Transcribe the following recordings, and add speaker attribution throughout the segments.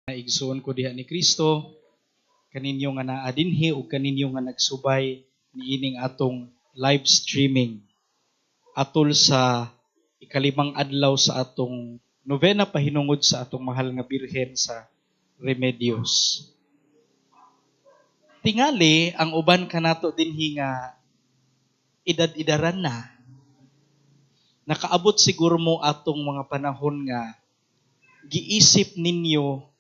Speaker 1: Naigsoon ko diha ni Kristo, kaninyo nga naa dinhi ug kaninyo nga nagsubay niining atong live streaming atol sa ikalimang adlaw sa atong novena pahinungod sa atong mahal nga Birhen sa Remedios. Tingali ang uban kanato dinhi nga edad-edaran na, nakaabot siguro mo atong mga panahon nga giisip ninyo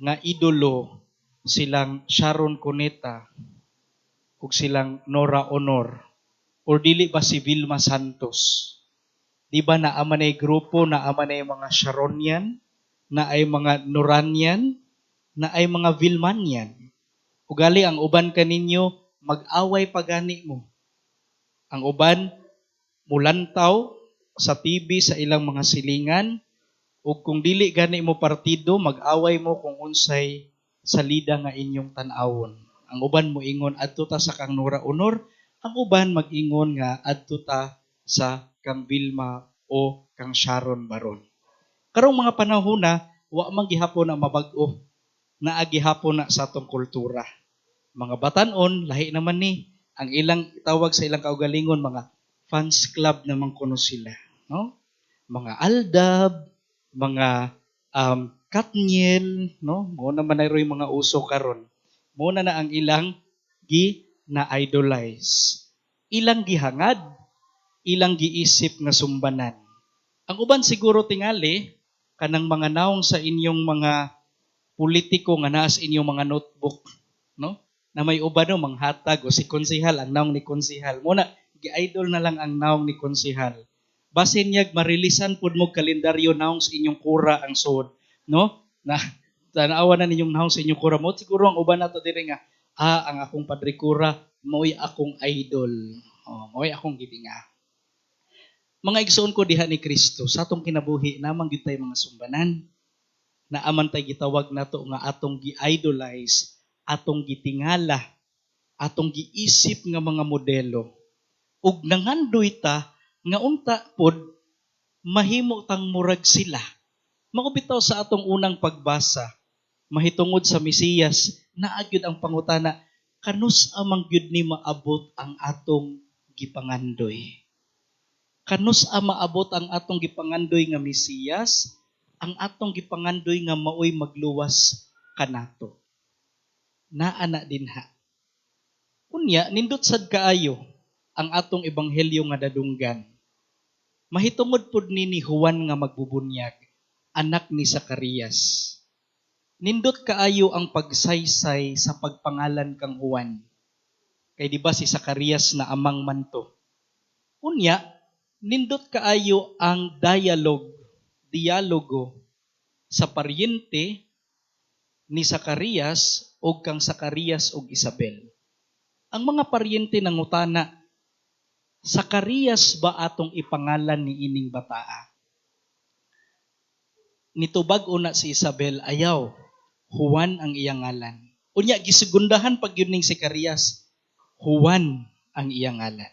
Speaker 1: nga idolo silang Sharon Cuneta ug silang Nora Honor or dili ba si Vilma Santos. Di ba naaman ay grupo, naaman ay mga Sharonian, na ay mga Noranian, na ay mga Vilmanian. Ugali ang uban kaninyo mag-away pagani mo. Ang uban mulantaw sa TV sa ilang mga silingan ug kung dili gani mo partido mag-away mo kung unsay salida nga inyong tan-awon. Ang uban mo ingon adto ta sa kang Nora Honor, ang uban mag-ingon nga adto ta sa kang Vilma o kang Sharon Baron. Karong mga panahon na wa man gihapon na mabag-o, naa gihapon na sa atong kultura. Mga batan-on lahi naman ni ang ilang tawag sa ilang kaugalingon mga fans club naman kuno sila, no? Mga aldab, mga Katniel, no? Mo naman na yung mga uso karon. Mo na ang ilang na-idolize. Ilang gihangad, ilang giisip nga sumbanan. Ang uban siguro tingali, kanang mga naong sa inyong mga politiko nga naa sa inyong mga notebook, no? Na may uban no, manghatag o si konsehal, ang naong ni konsehal. Muna, gi-idol na lang ang naong ni konsehal. Basin niyag marilisan pud mo kalendaryo naong sa inyong kura ang sod, no? Na tanawa na ninyong naong sa inyong kura mo siguro ang uban nato diri nga ang akong padre kura mo'y akong idol. Mo'y akong gitinga. Mga igsoon ko diha ni Kristo sa atong kinabuhi namang gyud tay mga sumbanan. Naaman tay gitawag nato nga atong gi-idolize, atong gitingala, atong giisip nga mga modelo. Ug nangandoy ta nga unta pod mahimo tang murag sila. Makubitaw sa atong unang pagbasa, mahitungod sa Mesiyas, naagyod ang pangutana, kanus amang gyud ni maabot ang atong gipangandoy. Kanus maabot ang atong gipangandoy nga Mesiyas, ang atong gipangandoy nga maoy magluwas kanato. Naana dinha. Unya, nindot sad kaayo ang atong ebanghelyo nga dadunggan. Mahitungod pod ni Juan nga magbubunyag, anak ni Zacarias. Nindot kaayo ang pagsaysay sa pagpangalan kang Juan. Kay di ba si Zacarias na amang manto. Unya, nindot kaayo ang dialogo sa paryente ni Zacarias o kang Zacarias o Isabel. Ang mga paryente nangutana, Zacarias ba atong ipangalan ni ining bataa? Nitubag una si Isabel, ayaw, Juan ang iyang ngalan. Unya, gisigundahan pag yun ning Zacarias, Juan ang iyang ngalan.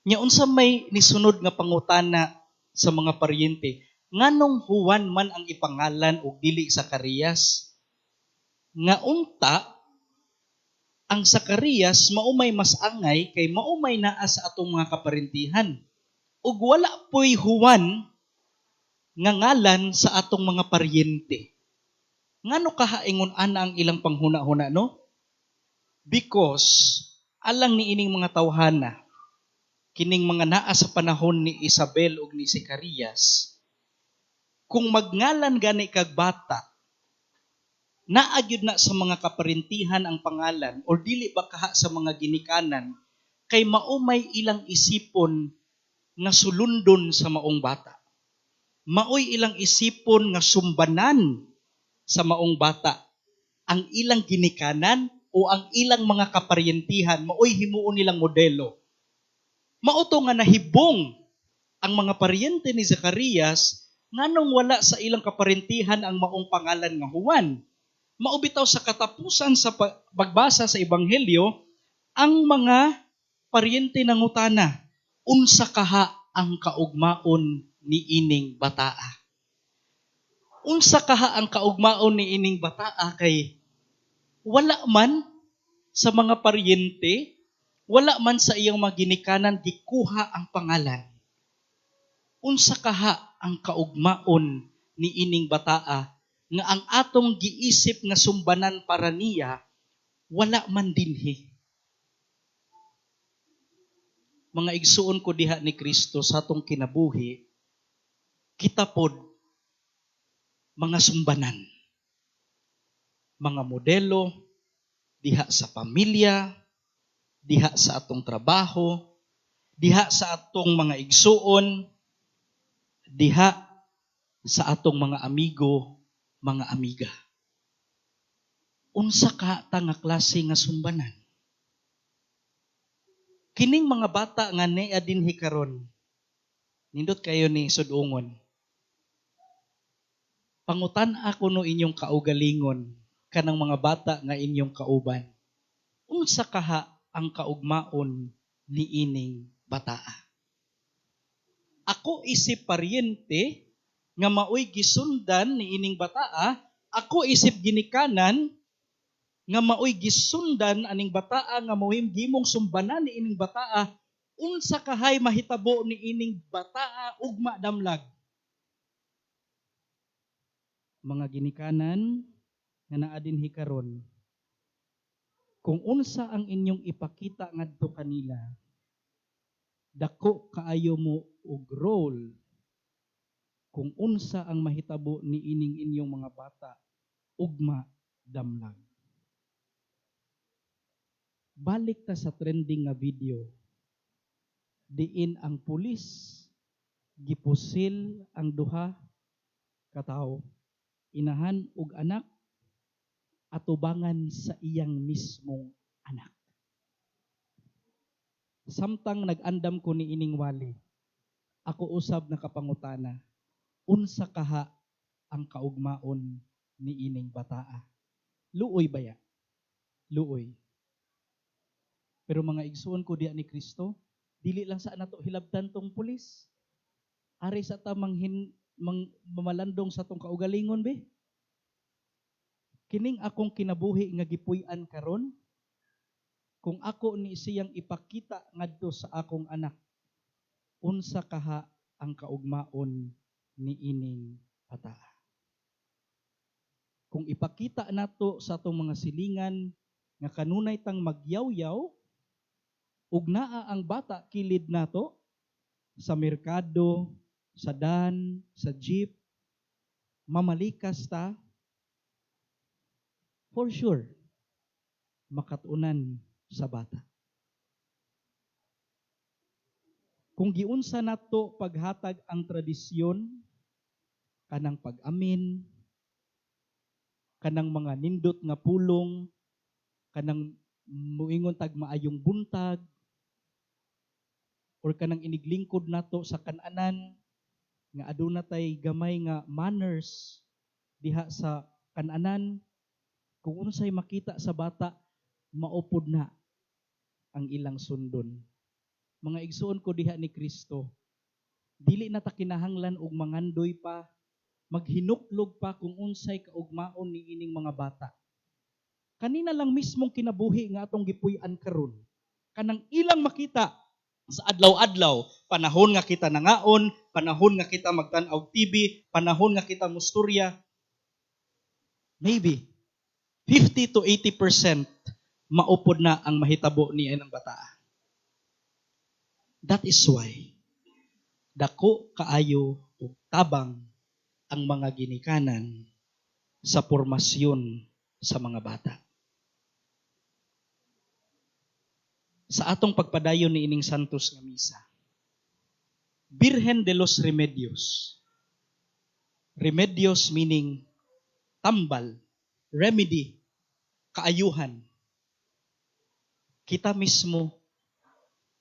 Speaker 1: Nya unsa may nisunod nga pangutana sa mga paryente, nganong Juan man ang ipangalan o dili Zacarias? Nga unta, ang Zacarias maumay mas angay kay maumay naa sa atong mga kaparintihan. Ug wala po'y Juan nga ngalan sa atong mga paryente. Ngano kahaingon ana ang ilang panghuna-huna, no? Because alang ni ining mga tawhana, kining mga naa sa panahon ni Isabel ug ni Zacarias, kung magngalan gani kag bata, naagyud na sa mga kaparintihan ang pangalan or dili ba kaha sa mga ginikanan kay maumay ilang isipon nga sulundon sa maong bata. Maoy ilang isipon nga sumbanan sa maong bata. Ang ilang ginikanan o ang ilang mga kaparyentihan maoy himuon nilang modelo. Mauto nga nahibong ang mga paryente ni Zacarias nganong wala sa ilang kaparintihan ang maong pangalan nga Juan. Maubitaw sa katapusan sa pagbasa sa ebanghelyo, ang mga paryente nangutana, unsa kaha ang kaugmaon ni ining bataa? Unsa kaha ang kaugmaon ni ining bataa kay wala man sa mga paryente, wala man sa iyang mga ginikanan gikuha ang pangalan. Unsa kaha ang kaugmaon ni ining bataa nga ang atong giisip nga sumbanan para niya wala man dinhi. Mga igsuon ko diha ni Kristo sa atong kinabuhi, kita pod mga sumbanan, mga modelo diha sa pamilya, diha sa atong trabaho, diha sa atong mga igsuon, diha sa atong mga amigo, mga amiga. Unsa ka ta nga klase nga sumbanan? Kining mga bata nga niya dinhi karon, nindot kayo ni sudungon. Pangutan ako no inyong kaugalingon kanang mga bata nga inyong kauban. Unsa kaha ang kaugmaon ni ining bataa? Ako isip paryente nga maoy gisundan ni ining bataa, ako isip ginikanan nga maoy gisundan aning bataa nga mohim gimong sumbanan ni ining bataa, unsa kahay mahitabo ni ining bataa ugma damlag? Mga ginikanan nga naa dinhi karon, kung unsa ang inyong ipakita ngadto kanila, dako kaayo mo og role kung unsa ang mahitabo ni ining inyong mga bata ugma damlag. Balik ta sa trending nga video, diin ang pulis gipusil ang duha ka tawo, inahan ug anak, atubangan sa iyang mismong anak. Samtang nag-andam ko ni ining wali, ako usab nakapangutana, unsa kaha ang kaugmaon ni ining bataa? Luoy baya? Luoy. Pero mga igsuon ko diya ni Kristo, dili lang sa nato hilabtan tong pulis. Ari sa ta mamalandong sa tong kaugalingon be. Kining akong kinabuhi nga gipuy-an karon, kung ako ni siyang ipakita ngadto sa akong anak, unsa kaha ang kaugmaon ni ining bataa? Kung ipakita nato sa atong mga silingan nga kanunay tang magyaw-yaw, ug naa ang bata kilid nato sa merkado, sa dan, sa jeep, mamalikas ta, for sure, makatunan sa bata. Kung giunsa nato paghatag ang tradisyon, kanang pag-amin, kanang mga nindot nga pulong, kanang muingon tag maayong buntag, or kanang iniglingkod nato sa kananan, nga aduna tay gamay nga manners diha sa kananan, kung unsay makita sa bata, maupod na ang ilang sundon. Mga igsuon ko diha ni Kristo, dili na ta kinahanglan og mangandoy pa, maghinuklog pa kung unsay kaugmaon ni ining mga bata. Kanina lang mismong kinabuhi nga atong gipuy-an karon, kanang ilang makita sa adlaw-adlaw, panahon nga kita nangaon, panahon nga kita magtan-og TV, panahon nga kita musturya, maybe 50 to 80% maupod na ang mahitabo ni ining bataa. That is why dako kaayo ug tabang ang mga ginikanan sa pormasyon sa mga bata. Sa atong pagpadayon ni ining santos nga misa, Virgen de los Remedios. Remedios meaning tambal, remedy, kaayuhan. Kita mismo,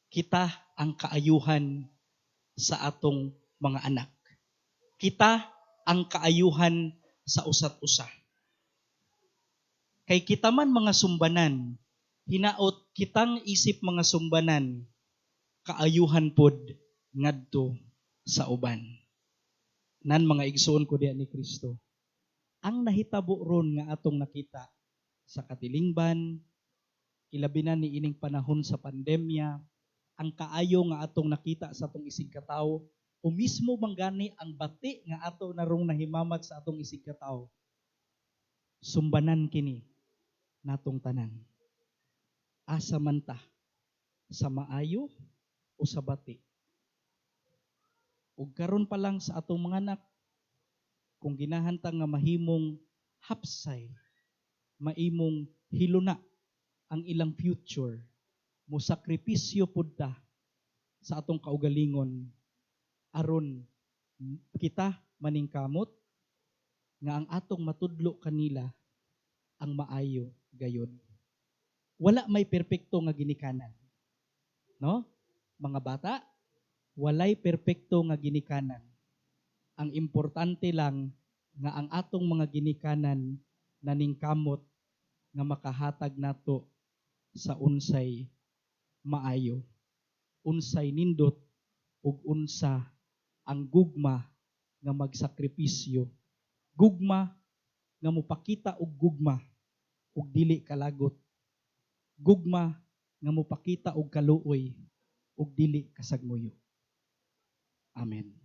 Speaker 1: kita ang kaayuhan sa atong mga anak. Kita ang kaayuhan sa usat-usa. Kay kita man mga sumbanan, hinaot kitang isip mga sumbanan, kaayuhan pod ngadto sa uban. Nan mga igsoon ko diya ni Kristo. Ang nahitabo ron nga atong nakita sa katilingban, ilabi na ni ining panahon sa pandemya, ang kaayo nga atong nakita sa atong isig katawo, o mismo manggani ang bati nga ato narong nahimamat sa atong isig katawo, sumbanan kini natong tanan. Asa man ta, sa maayo o sa bati. Ug karon pa lang sa atong mga anak, kung ginahantang nga mahimong hapsay, maimong hiluna ang ilang future, mo sakripisyo pud ta sa atong kaugalingon aron kita maningkamot nga ang atong matudlo kanila ang maayo gayud. Wala may perpekto nga ginikanan. No? Mga bata, walay perpekto nga ginikanan. Ang importante lang nga ang atong mga ginikanan naningkamot nga makahatag nato sa unsay maayo. Unsay nindot ug unsa ang gugma nga magsakripisyo. Gugma nga mopakita og gugma ug dili kalagot. Gugma nga mopakita og kaluoy ug dili kasagmuyo. Amen.